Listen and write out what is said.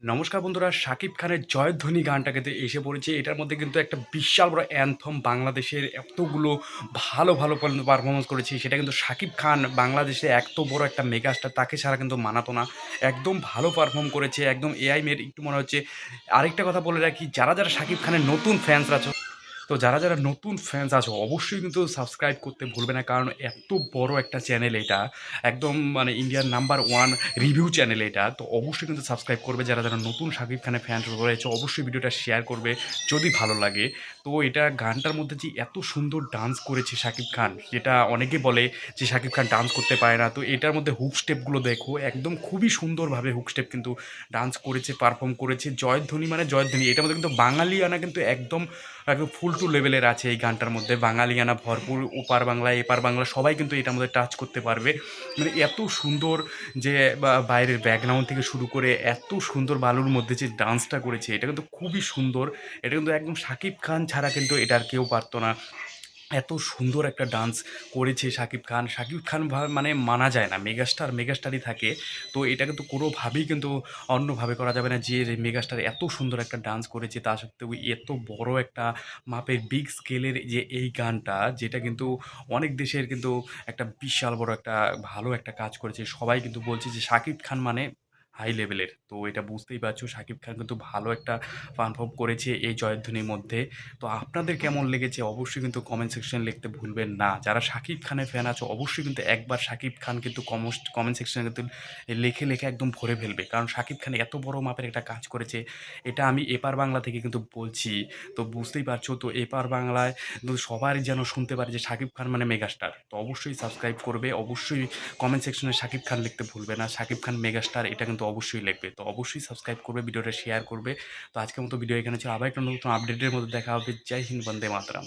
নমস্কার বন্ধুরা, শাকিব খানের 'জয়ধ্বনি' গানটা কিন্তু এসে পড়েছে। এটার মধ্যে কিন্তু একটা বিশাল বড় অ্যানথম বাংলাদেশের এতগুলো ভালো, ভালো পারফরম্যান্স করেছে। সেটা কিন্তু শাকিব খান বাংলাদেশে এত বড় একটা মেগাস্টার, তাকে ছাড়া কিন্তু মানাতো না। একদম ভালো পারফর্ম করেছে। একদম এআই মেড একটু মনে হচ্ছে। আরেকটা কথা বলে রাখি, যারা শাকিব খানের নতুন ফ্যান্সরা আছো, তো যারা নতুন ফ্যান্স আছো অবশ্যই কিন্তু সাবস্ক্রাইব করতে ভুলবে না। কারণ এত বড় একটা চ্যানেল এটা। একদম মানে ইন্ডিয়ার নাম্বার 1 রিভিউ চ্যানেল এটা। তো অবশ্যই কিন্তু সাবস্ক্রাইব করবে। যারা নতুন শাকিব খানের ফ্যান রয়েছে অবশ্যই ভিডিওটা শেয়ার করবে যদি ভালো লাগে। তো এটা গানটার মধ্যে যে এত সুন্দর ডান্স করেছে শাকিব খান, যেটা অনেকে বলে যে শাকিব খান ডান্স করতে পারে না। তো এটার মধ্যে হুক স্টেপগুলো দেখো, একদম খুবই সুন্দরভাবে হুক স্টেপ কিন্তু ডান্স করেছে, পারফর্ম করেছে। জয়ধ্বনি মানে জয়ধ্বনি। এটার মধ্যে কিন্তু বাঙালিয়ানা কিন্তু একদম একদম ফুল টু লেভেলের আছে এই গানটার মধ্যে। বাঙালিয়ানা ভরপুর, ওপার বাংলা এপার বাংলা সবাই কিন্তু এটার মধ্যে টাচ করতে পারবে। মানে এত সুন্দর যে বাইরের ব্যাকগ্রাউন্ড থেকে শুরু করে এত সুন্দর বালুর মধ্যে যে ডান্সটা করেছে, এটা কিন্তু খুবই সুন্দর। এটা কিন্তু একদম শাকিব খান ছাড়া কিন্তু এটা আর কেউ পারতো না। এত সুন্দর একটা ডান্স করেছে শাকিব খান। শাকিব খান মানে মানা যায় না। মেগাস্টার, মেগাস্টারই থাকে। তো এটা কিন্তু কোনোভাবেই কিন্তু অন্যভাবে করা যাবে না যে মেগাস্টার এত সুন্দর একটা ডান্স করেছে, তা সত্ত্বেও এত বড় একটা মাপের বিগ স্কেলের যে এই গানটা, যেটা কিন্তু অনেক দেশের কিন্তু একটা বিশাল বড় একটা ভালো একটা কাজ করেছে। সবাই কিন্তু বলছে যে শাকিব খান মানে হাই লেভেলের। তো এটা বুঝতেই পারছো শাকিব খান কিন্তু ভালো একটা পারফর্ম করেছে এই জয়ধ্বনির মধ্যে। তো আপনাদের কেমন লেগেছে অবশ্যই কিন্তু কমেন্ট সেকশনে লিখতে ভুলবেন না। যারা শাকিব খানের ফ্যান আছো অবশ্যই কিন্তু একবার শাকিব খান কিন্তু কমেন্ট সেকশনে কিন্তু লিখে একদম ভরে ফেলবে। কারণ শাকিব খান এত বড় মাপের একটা কাজ করেছে। এটা আমি এপার বাংলা থেকে কিন্তু বলছি। তো বুঝতেই পারছো, তো এপার বাংলায় কিন্তু সবাই যেন শুনতে পারে যে শাকিব খান মানে মেগাস্টার। তো অবশ্যই সাবস্ক্রাইব করবে, অবশ্যই কমেন্ট সেকশনে শাকিব খান লিখতে ভুলবে না। শাকিব খান মেগাস্টার এটা কিন্তু অবশ্যই লিখবে। তো অবশ্যই সাবস্ক্রাইব করবে, ভিডিওটা শেয়ার করবে। তো আজকের মতো ভিডিও এখানে ছিল। আবার একটা নতুন আপডেটের মধ্যে দেখা হবে। জয় হিন্দ, বন্দে মাতরম।